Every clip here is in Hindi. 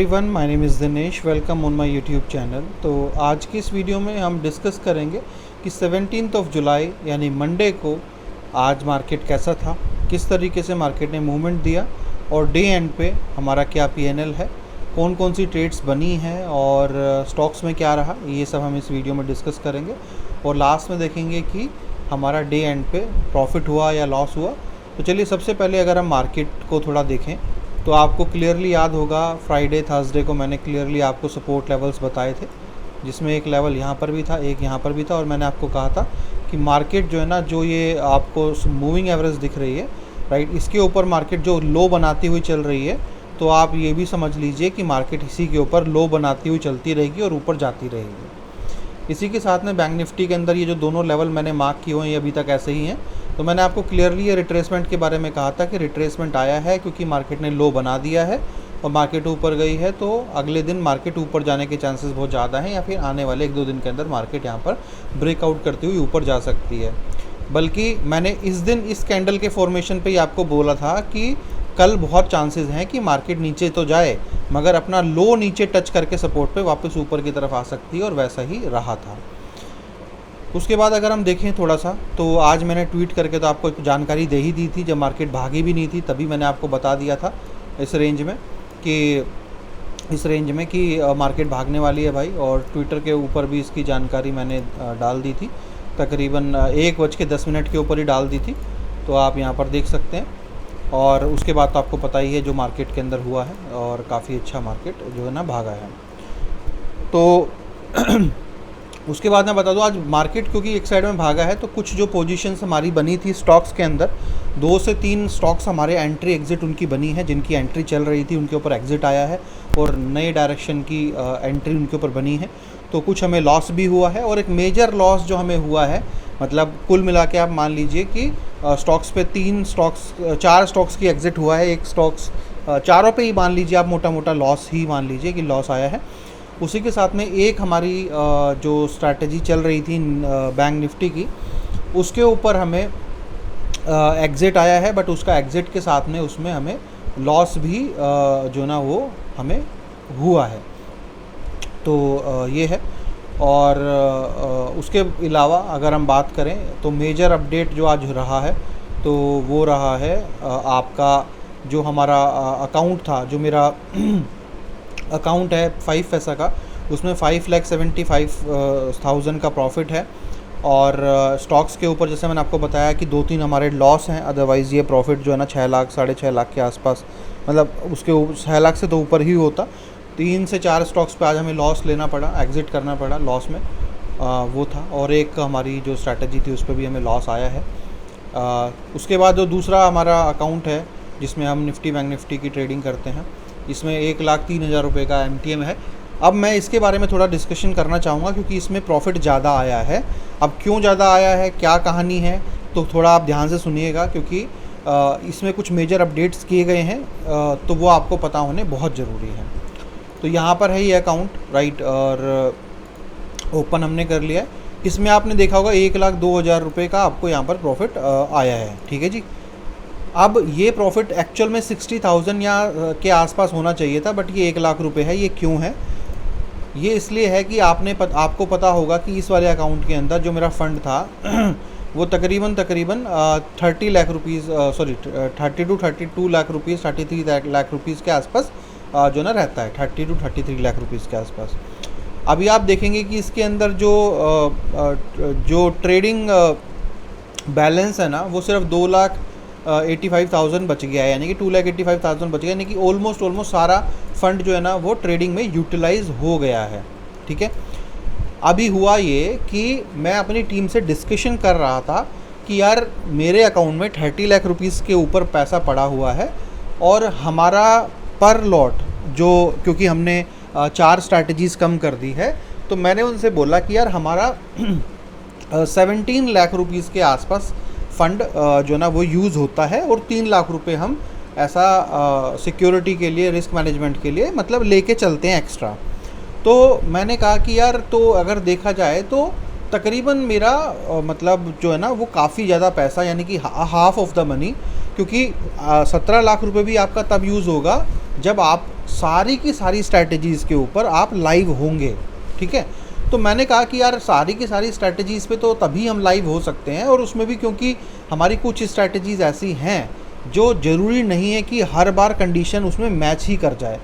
Everyone, my name is Dinesh. Welcome on my YouTube channel. तो आज की इस वीडियो में हम डिस्कस करेंगे कि 17 जुलाई यानी मंडे को आज मार्केट कैसा था, किस तरीके से मार्केट ने मूवमेंट दिया और डे एंड पे हमारा क्या पीएनएल है, कौन कौन सी ट्रेड्स बनी हैं और स्टॉक्स में क्या रहा, ये सब हम इस वीडियो में डिस्कस करेंगे। और लास्ट में देखेंगे कि हमारा डे एंड पे प्रॉफिट हुआ या लॉस हुआ। तो चलिए, सबसे पहले अगर हम मार्केट को थोड़ा देखें तो आपको क्लियरली याद होगा, फ्राइडे थर्सडे को मैंने क्लियरली आपको सपोर्ट लेवल्स बताए थे, जिसमें एक लेवल यहाँ पर भी था, एक यहाँ पर भी था। और मैंने आपको कहा था कि मार्केट जो है ना, जो ये आपको मूविंग एवरेज दिख रही है, राइट, इसके ऊपर मार्केट जो लो बनाती हुई चल रही है, तो आप ये भी समझ लीजिए कि मार्केट इसी के ऊपर लो बनाती हुई चलती रहेगी और ऊपर जाती रहेगी। इसी के साथ में बैंक निफ्टी के अंदर ये जो दोनों लेवल मैंने मार्क किए हुए हैं, ये अभी तक ऐसे ही हैं। तो मैंने आपको क्लियरली ये रिट्रेसमेंट के बारे में कहा था कि रिट्रेसमेंट आया है क्योंकि मार्केट ने लो बना दिया है और मार्केट ऊपर गई है, तो अगले दिन मार्केट ऊपर जाने के चांसेस बहुत ज़्यादा हैं, या फिर आने वाले 1-2 दिन के अंदर मार्केट यहाँ पर ब्रेकआउट करती हुई ऊपर जा सकती है। बल्कि मैंने इस दिन इस कैंडल के फॉर्मेशन पे ही आपको बोला था कि कल बहुत चांसेस हैं कि मार्केट नीचे तो जाए, मगर अपना लो नीचे टच करके सपोर्ट पे वापस ऊपर की तरफ आ सकती है, और वैसा ही रहा था। उसके बाद अगर हम देखें थोड़ा सा, तो आज मैंने ट्वीट करके तो आपको एक जानकारी दे ही दी थी, जब मार्केट भागी भी नहीं थी तभी मैंने आपको बता दिया था इस रेंज में कि मार्केट भागने वाली है भाई। और ट्विटर के ऊपर भी इसकी जानकारी मैंने डाल दी थी, तकरीबन 1:10 के ऊपर ही डाल दी थी, तो आप यहाँ पर देख सकते हैं। और उसके बाद तो आपको पता ही है जो मार्केट के अंदर हुआ है, और काफ़ी अच्छा मार्केट जो है ना भागा है। तो उसके बाद मैं बता दूं, आज मार्केट क्योंकि एक साइड में भागा है, तो कुछ जो पोजीशंस हमारी बनी थी स्टॉक्स के अंदर, 2 से 3 स्टॉक्स हमारे एंट्री एग्जिट उनकी बनी है, जिनकी एंट्री चल रही थी उनके ऊपर एग्जिट आया है और नए डायरेक्शन की एंट्री उनके ऊपर बनी है। तो कुछ हमें लॉस भी हुआ है, और एक मेजर लॉस जो हमें हुआ है, मतलब कुल मिला के आप मान लीजिए कि स्टॉक्स पे 4 स्टॉक्स की एग्जिट हुआ है। एक स्टॉक्स चारों पे ही मान लीजिए आप मोटा मोटा लॉस ही मान लीजिए कि लॉस आया है। उसी के साथ में एक हमारी जो स्ट्रैटेजी चल रही थी बैंक निफ्टी की, उसके ऊपर हमें एग्ज़िट आया है, बट उसका एग्ज़िट के साथ में उसमें हमें लॉस भी जो ना वो हमें हुआ है। तो ये है। और उसके अलावा अगर हम बात करें तो मेजर अपडेट जो आज रहा है, तो वो रहा है आपका जो हमारा अकाउंट था, जो मेरा अकाउंट है 5 पैसा का, उसमें 5,75,000 का प्रॉफिट है। और स्टॉक्स के ऊपर जैसे मैंने आपको बताया कि 2-3 हमारे लॉस हैं, अदरवाइज़ ये प्रॉफिट जो है ना 6 लाख 6.5 लाख के आसपास, मतलब उसके 6 लाख से तो ऊपर ही होता। 3 से 4 स्टॉक्स पे आज हमें लॉस लेना पड़ा, एग्ज़िट करना पड़ा लॉस में, वो था। और एक हमारी जो स्ट्रैटेजी थी उस पर भी हमें लॉस आया है। उसके बाद जो दूसरा हमारा अकाउंट है जिसमें हम निफ्टी बैंक निफ्टी की ट्रेडिंग करते हैं, इसमें 1,03,000 रुपये का MTM है। अब मैं इसके बारे में थोड़ा डिस्कशन करना चाहूँगा क्योंकि इसमें प्रॉफिट ज़्यादा आया है। अब क्यों ज़्यादा आया है, क्या कहानी है, तो थोड़ा आप ध्यान से सुनिएगा, क्योंकि इसमें कुछ मेजर अपडेट्स किए गए हैं, तो वो आपको पता होने बहुत ज़रूरी है। तो यहाँ पर है ये अकाउंट, राइट, और ओपन हमने कर लिया है। इसमें आपने देखा होगा 1,02,000 रुपये का आपको यहाँ पर प्रॉफिट आया है, ठीक है जी। अब ये प्रॉफिट एक्चुअल में 60,000 या के आसपास होना चाहिए था, बट ये 1 लाख रुपए है। ये क्यों है? ये इसलिए है कि आपको पता होगा कि इस वाले अकाउंट के अंदर जो मेरा फ़ंड था वो तकरीबन 30 lakh rupees, sorry 30 to 32 lakh rupees, 33 lakh rupees के आसपास जो ना रहता है, 30 to 33 लाख रुपीज़ के आसपास। अभी आप देखेंगे कि इसके अंदर जो ट्रेडिंग बैलेंस है ना, वो सिर्फ 2,85,000 बच गया है, यानी कि 2,85,000 बच गया, यानी कि ऑलमोस्ट सारा फंड जो है ना वो ट्रेडिंग में यूटिलाइज हो गया है, ठीक है। अभी हुआ ये कि मैं अपनी टीम से डिस्कशन कर रहा था कि यार मेरे अकाउंट में 30 लाख रुपीज़ के ऊपर पैसा पड़ा हुआ है, और हमारा पर लॉट जो, क्योंकि हमने 4 स्ट्रैटेजीज़ कम कर दी है, तो मैंने उनसे बोला कि यार हमारा 17 लाख रुपीज़ के आसपास फ़ंड जो ना वो यूज़ होता है, और 3 लाख रुपए हम ऐसा सिक्योरिटी के लिए, रिस्क मैनेजमेंट के लिए मतलब लेके चलते हैं एक्स्ट्रा। तो मैंने कहा कि यार, तो अगर देखा जाए तो तकरीबन मेरा मतलब जो है ना वो काफ़ी ज़्यादा पैसा, यानी कि हाफ ऑफ द मनी, क्योंकि 17 लाख रुपए भी आपका तब यूज़ होगा जब आप सारी की सारी स्ट्रैटेजीज़ के ऊपर आप लाइव होंगे, ठीक है। तो मैंने कहा कि यार सारी की सारी स्ट्रैटेजीज़ पे तो तभी हम लाइव हो सकते हैं, और उसमें भी क्योंकि हमारी कुछ स्ट्रैटेजीज़ ऐसी हैं जो ज़रूरी नहीं है कि हर बार कंडीशन उसमें मैच ही कर जाए,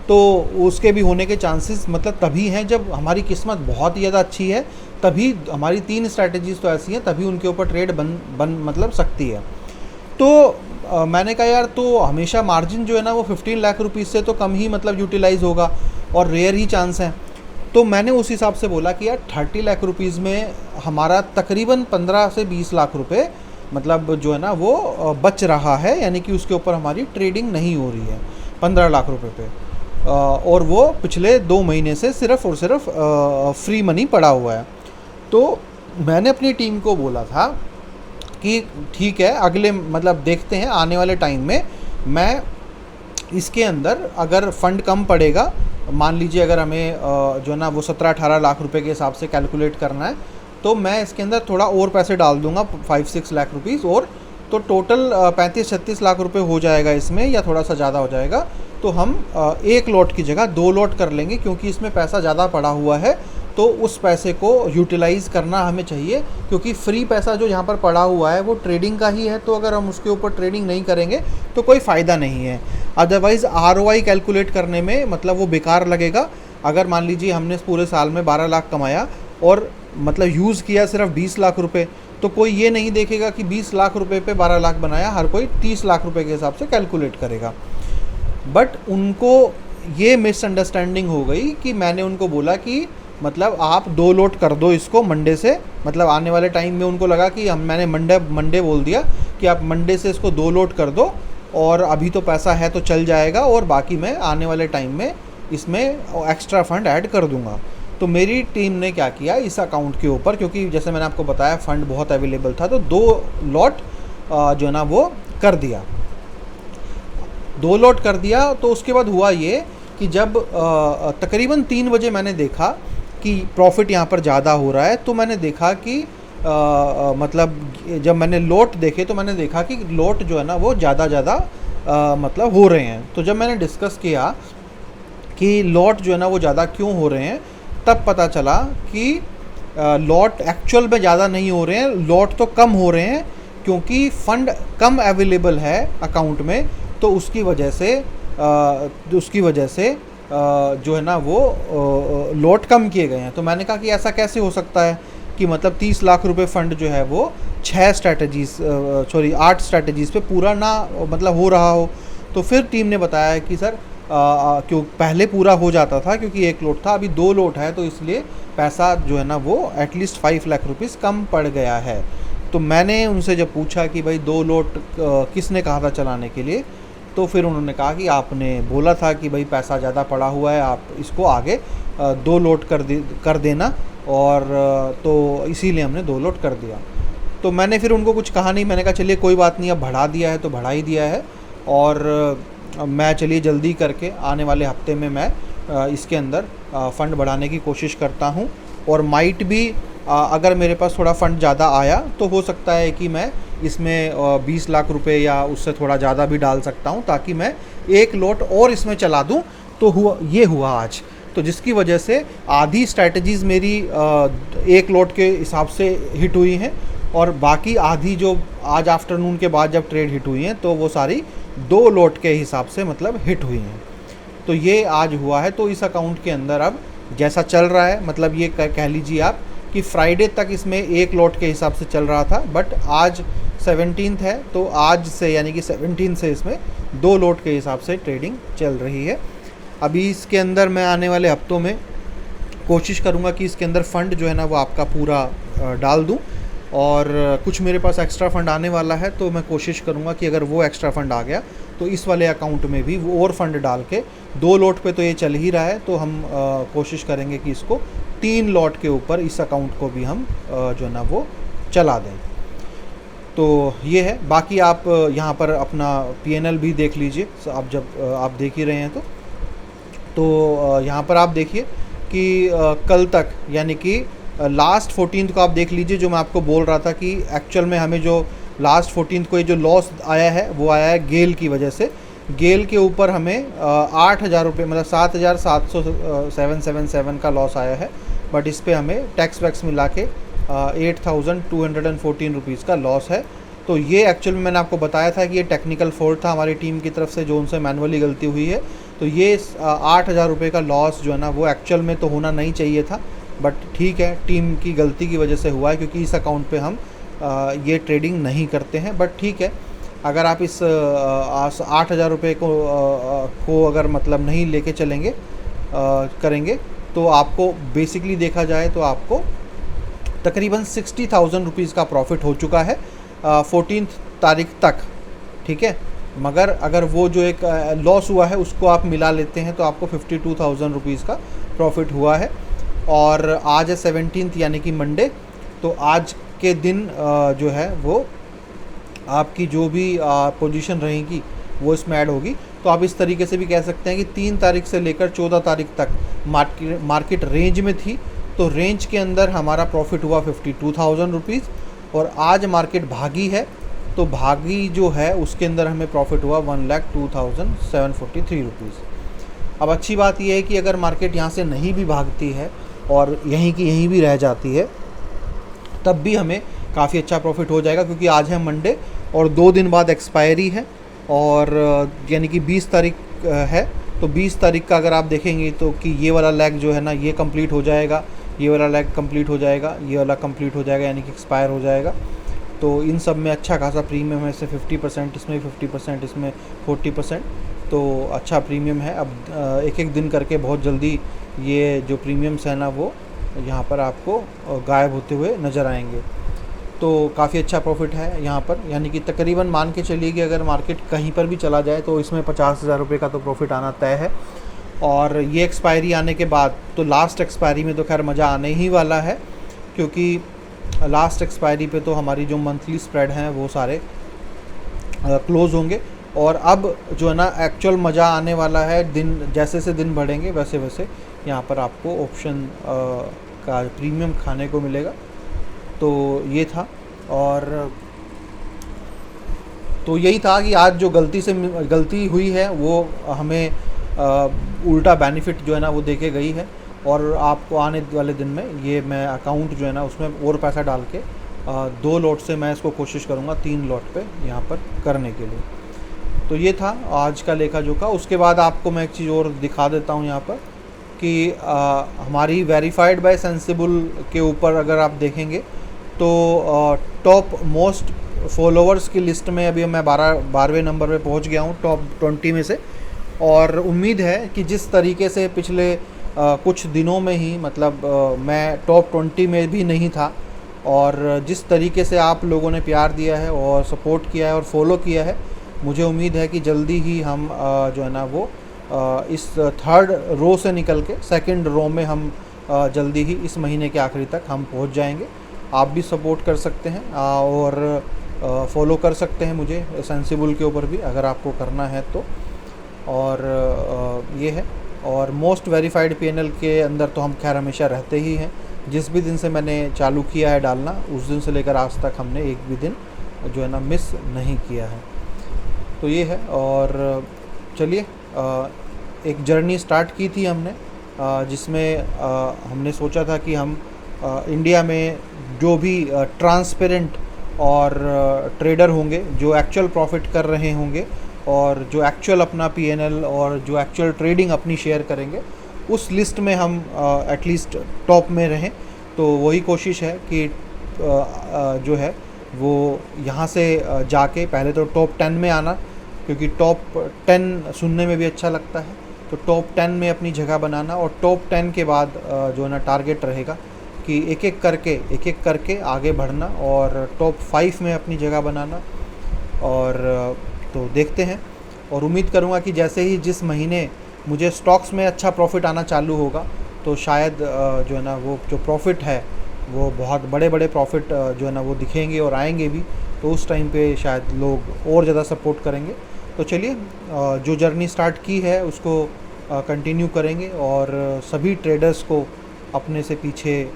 तो उसके भी होने के चांसेस मतलब तभी हैं जब हमारी किस्मत बहुत ही ज़्यादा अच्छी है, तभी हमारी 3 स्ट्रैटेजीज़ तो ऐसी हैं, तभी उनके ऊपर ट्रेड बन मतलब सकती है। तो मैंने कहा यार तो हमेशा मार्जिन जो है ना वो 15 लाख रुपीज़ से तो कम ही मतलब यूटिलाइज़ होगा, और रेयर ही चांस हैं। तो मैंने उस हिसाब से बोला कि यार 30 लाख रुपीज़ में हमारा तकरीबन 15 से 20 लाख रुपए मतलब जो है ना वो बच रहा है, यानी कि उसके ऊपर हमारी ट्रेडिंग नहीं हो रही है 15 लाख रुपए पे, और वो पिछले 2 महीने से सिर्फ़ और सिर्फ फ्री मनी पड़ा हुआ है। तो मैंने अपनी टीम को बोला था कि ठीक है, अगले मतलब देखते हैं आने वाले टाइम में मैं इसके अंदर अगर फ़ंड कम पड़ेगा, मान लीजिए अगर हमें जो है ना वो 17-18 लाख रुपए के हिसाब से कैलकुलेट करना है, तो मैं इसके अंदर थोड़ा और पैसे डाल दूंगा 5-6 लाख रुपीज़ और, तो टोटल 35-36 लाख रुपए हो जाएगा इसमें, या थोड़ा सा ज़्यादा हो जाएगा। तो हम एक लॉट की जगह 2 लॉट कर लेंगे, क्योंकि इसमें पैसा ज़्यादा पड़ा हुआ है, तो उस पैसे को यूटिलाइज़ करना हमें चाहिए, क्योंकि फ्री पैसा जो यहाँ पर पड़ा हुआ है वो ट्रेडिंग का ही है, तो अगर हम उसके ऊपर ट्रेडिंग नहीं करेंगे तो कोई फ़ायदा नहीं है। अदरवाइज़ ROI कैलकुलेट करने में मतलब वो बेकार लगेगा। अगर मान लीजिए हमने पूरे साल में 12 लाख कमाया और मतलब यूज़ किया सिर्फ 20 लाख रुपए, तो कोई ये नहीं देखेगा कि 20 लाख रुपए पे 12 लाख बनाया, हर कोई 30 लाख रुपए के हिसाब से कैलकुलेट करेगा। बट उनको ये मिसअंडरस्टैंडिंग हो गई कि मैंने उनको बोला कि मतलब आप 2 लोट कर दो इसको मंडे से, मतलब आने वाले टाइम में उनको लगा कि मैंने मंडे बोल दिया कि आप मंडे से इसको 2 लोट कर दो, और अभी तो पैसा है तो चल जाएगा, और बाकी मैं आने वाले टाइम में इसमें एक्स्ट्रा फंड ऐड कर दूंगा। तो मेरी टीम ने क्या किया इस अकाउंट के ऊपर, क्योंकि जैसे मैंने आपको बताया फ़ंड बहुत अवेलेबल था, तो 2 लॉट जो है ना वो कर दिया, 2 लॉट कर दिया। तो उसके बाद हुआ ये कि जब तकरीबन 3 बजे मैंने देखा कि प्रॉफिट यहाँ पर ज़्यादा हो रहा है, तो मैंने देखा कि मतलब जब मैंने लॉट देखे तो मैंने देखा कि लॉट जो है ना वो ज़्यादा मतलब हो रहे हैं। तो जब मैंने डिस्कस किया कि लॉट जो है ना वो ज़्यादा क्यों हो रहे हैं, तब पता चला कि लॉट एक्चुअल में ज़्यादा नहीं हो रहे हैं, लॉट तो कम हो रहे हैं, क्योंकि फ़ंड कम अवेलेबल है अकाउंट में, तो उसकी वजह से जो है ना वो लॉट कम किए गए हैं। तो मैंने कहा कि ऐसा कैसे हो सकता है कि मतलब 30 लाख रुपए फ़ंड जो है वो 8 स्ट्रैटेजीज़ पे पूरा ना मतलब हो रहा हो। तो फिर टीम ने बताया कि सर क्यों पहले पूरा हो जाता था, क्योंकि 1 लोट था, अभी 2 लोट है, तो इसलिए पैसा जो है ना वो एटलीस्ट 5 लाख रुपीज़ कम पड़ गया है। तो मैंने उनसे जब पूछा कि भाई 2 लोट किसने कहा था चलाने के लिए, तो फिर उन्होंने कहा कि आपने बोला था कि भाई पैसा ज़्यादा पड़ा हुआ है, आप इसको आगे 2 लोट कर देना, और तो इसीलिए हमने 2 लोट कर दिया। तो मैंने फिर उनको कुछ कहा नहीं, मैंने कहा चलिए कोई बात नहीं, अब बढ़ा दिया है तो बढ़ा ही दिया है, और मैं चलिए जल्दी करके आने वाले हफ्ते में मैं इसके अंदर फ़ंड बढ़ाने की कोशिश करता हूँ, और माइट भी अगर मेरे पास थोड़ा फ़ंड ज़्यादा आया तो हो सकता है कि मैं इसमें 20 लाख रुपए या उससे थोड़ा ज़्यादा भी डाल सकता हूँ, ताकि मैं 1 लोट और इसमें चला दूँ। तो हुआ आज, तो जिसकी वजह से आधी स्ट्रैटेजीज़ मेरी 1 लोट के हिसाब से हिट हुई हैं, और बाकी आधी जो आज आफ्टरनून के बाद जब ट्रेड हिट हुई हैं तो वो सारी 2 लोट के हिसाब से मतलब हिट हुई हैं। तो ये आज हुआ है। तो इस अकाउंट के अंदर अब जैसा चल रहा है, मतलब ये कह लीजिए आप कि फ्राइडे तक इसमें 1 लोट के हिसाब से चल रहा था, बट आज 17th है, तो आज से यानी कि 17 से इसमें 2 लोट के हिसाब से ट्रेडिंग चल रही है। अभी इसके अंदर मैं आने वाले हफ्तों में कोशिश करूँगा कि इसके अंदर फ़ंड जो है ना वो आपका पूरा डाल दूँ, और कुछ मेरे पास एक्स्ट्रा फ़ंड आने वाला है, तो मैं कोशिश करूँगा कि अगर वो एक्स्ट्रा फ़ंड आ गया तो इस वाले अकाउंट में भी वो और फ़ंड डाल के 2 लोट पे तो ये चल ही रहा है, तो हम कोशिश करेंगे कि इसको 3 लोट के ऊपर इस अकाउंट को भी हम जो है ना वो चला दें। तो ये है। बाकी आप यहाँ पर अपना PNL भी देख लीजिए, आप जब आप देख ही रहे हैं तो यहाँ पर आप देखिए कि कल तक यानी कि लास्ट 14th को आप देख लीजिए, जो मैं आपको बोल रहा था कि एक्चुअल में हमें जो लास्ट 14th को ये जो लॉस आया है वो आया है गेल की वजह से। गेल के ऊपर हमें 8,000 रुपये मतलब 7,777 का लॉस आया है, बट इस पे हमें टैक्स वैक्स मिला के 8,214 रुपीज़ का लॉस है। तो ये एक्चुअल में मैंने आपको बताया था कि ये टेक्निकल फॉल्ट था हमारी टीम की तरफ से, जो उनसे मैनुअली गलती हुई है। तो ये 8,000 रुपये का लॉस जो है ना वो एक्चुअल में तो होना नहीं चाहिए था, बट ठीक है, टीम की गलती की वजह से हुआ है, क्योंकि इस अकाउंट पे हम ये ट्रेडिंग नहीं करते हैं। बट ठीक है, अगर आप इस 8,000 रुपये को अगर मतलब नहीं लेके चलेंगे करेंगे, तो आपको बेसिकली देखा जाए तो आपको तकरीबन 60,000 रुपीज़ का प्रॉफिट हो चुका है 14 तारीख तक, ठीक है। मगर अगर वो जो एक लॉस हुआ है उसको आप मिला लेते हैं तो आपको 52,000 रुपीज़ का प्रॉफिट हुआ है। और आज है 17 यानी कि मंडे, तो आज के दिन जो है वो आपकी जो भी पोजीशन रहेगी वो इसमें ऐड होगी। तो आप इस तरीके से भी कह सकते हैं कि 3 तारीख से लेकर 14 तारीख तक मार्केट रेंज में थी, तो रेंज के अंदर हमारा प्रॉफिट हुआ 52,000 रुपीज़। और आज मार्केट भागी है, तो भागी जो है उसके अंदर हमें प्रॉफिट हुआ 1,02,743 रुपीज़। अब अच्छी बात यह है कि अगर मार्केट यहाँ से नहीं भी भागती है और यहीं की यहीं भी रह जाती है, तब भी हमें काफ़ी अच्छा प्रॉफिट हो जाएगा, क्योंकि आज है मंडे और 2 दिन बाद एक्सपायरी है, और यानी कि 20 तारीख है। तो 20 तारीख का अगर आप देखेंगे तो कि ये वाला लेग जो है ना ये कंप्लीट हो जाएगा, ये वाला लेग कंप्लीट हो जाएगा, ये वाला कंप्लीट हो जाएगा, यानी कि एक्सपायर हो जाएगा। तो इन सब में अच्छा खासा प्रीमियम है, इससे 50%, इसमें 50%, इसमें 40%, तो अच्छा प्रीमियम है। अब एक एक दिन करके बहुत जल्दी ये जो प्रीमियम्स है ना वो यहाँ पर आपको गायब होते हुए नज़र आएंगे। तो काफ़ी अच्छा प्रॉफिट है यहाँ पर, यानी कि तकरीबन मान के चलिए कि अगर मार्केट कहीं पर भी चला जाए तो इसमें 50,000 रुपये का तो प्रॉफिट आना तय है। और ये एक्सपायरी आने के बाद तो लास्ट एक्सपायरी में तो खैर मज़ा आने ही वाला है, क्योंकि लास्ट एक्सपायरी पे तो हमारी जो मंथली स्प्रेड हैं वो सारे क्लोज़ होंगे। और अब जो है ना एक्चुअल मज़ा आने वाला है, दिन जैसे से दिन बढ़ेंगे वैसे वैसे यहाँ पर आपको ऑप्शन का प्रीमियम खाने को मिलेगा। तो ये था, और तो यही था कि आज जो गलती हुई है वो हमें उल्टा बेनिफिट जो है ना वो देके गई है। और आपको आने वाले दिन में ये मैं अकाउंट जो है ना उसमें और पैसा डाल के 2 लॉट से मैं इसको कोशिश करूँगा 3 लॉट पे यहाँ पर करने के लिए। तो ये था आज का लेखा जोखा। उसके बाद आपको मैं एक चीज़ और दिखा देता हूँ यहाँ पर कि हमारी वेरीफाइड बाय सेंसिबल के ऊपर अगर आप देखेंगे तो टॉप मोस्ट फॉलोवर्स की लिस्ट में अभी मैं 12वें नंबर पे पहुँच गया हूँ टॉप 20 में से। और उम्मीद है कि जिस तरीके से पिछले कुछ दिनों में ही मतलब मैं टॉप 20 में भी नहीं था, और जिस तरीके से आप लोगों ने प्यार दिया है और सपोर्ट किया है और फॉलो किया है, मुझे उम्मीद है कि जल्दी ही हम जो है ना वो इस 3rd रो से निकल के 2nd रो में हम जल्दी ही इस महीने के आखिरी तक हम पहुंच जाएंगे। आप भी सपोर्ट कर सकते हैं और फॉलो कर सकते हैं मुझे सेंसिबल के ऊपर भी अगर आपको करना है तो। और ये है, और मोस्ट वेरीफाइड पीएनएल के अंदर तो हम खैर हमेशा रहते ही हैं। जिस भी दिन से मैंने चालू किया है डालना, उस दिन से लेकर आज तक हमने एक भी दिन जो है ना मिस नहीं किया है। तो ये है, और चलिए एक जर्नी स्टार्ट की थी हमने जिसमें हमने सोचा था कि हम इंडिया में जो भी ट्रांसपेरेंट और ट्रेडर होंगे, जो एक्चुअल प्रॉफिट कर रहे होंगे और जो एक्चुअल अपना पीएनएल और जो एक्चुअल ट्रेडिंग अपनी शेयर करेंगे, उस लिस्ट में हम एटलीस्ट टॉप में रहें। तो वही कोशिश है कि जो है वो यहाँ से जाके पहले तो टॉप 10 में आना, क्योंकि टॉप 10 सुनने में भी अच्छा लगता है। तो टॉप 10 में अपनी जगह बनाना, और टॉप 10 के बाद जो है ना टारगेट रहेगा कि एक एक करके आगे बढ़ना और टॉप 5 में अपनी जगह बनाना। और तो देखते हैं, और उम्मीद करूँगा कि जैसे ही जिस महीने मुझे स्टॉक्स में अच्छा प्रॉफिट आना चालू होगा, तो शायद जो है ना वो जो प्रॉफिट है वो बहुत बड़े बड़े प्रॉफिट जो है ना वो दिखेंगे और आएंगे भी। तो उस टाइम पे शायद लोग और ज़्यादा सपोर्ट करेंगे। तो चलिए जो जर्नी स्टार्ट की है उसको कंटिन्यू करेंगे और सभी ट्रेडर्स को अपने से पीछे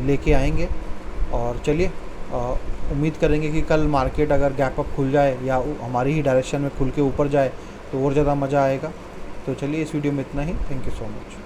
लेके आएंगे। और चलिए उम्मीद करेंगे कि कल मार्केट अगर गैप अप खुल जाए या हमारी ही डायरेक्शन में खुल के ऊपर जाए, तो और ज़्यादा मज़ा आएगा। तो चलिए इस वीडियो में इतना ही। Thank you so much.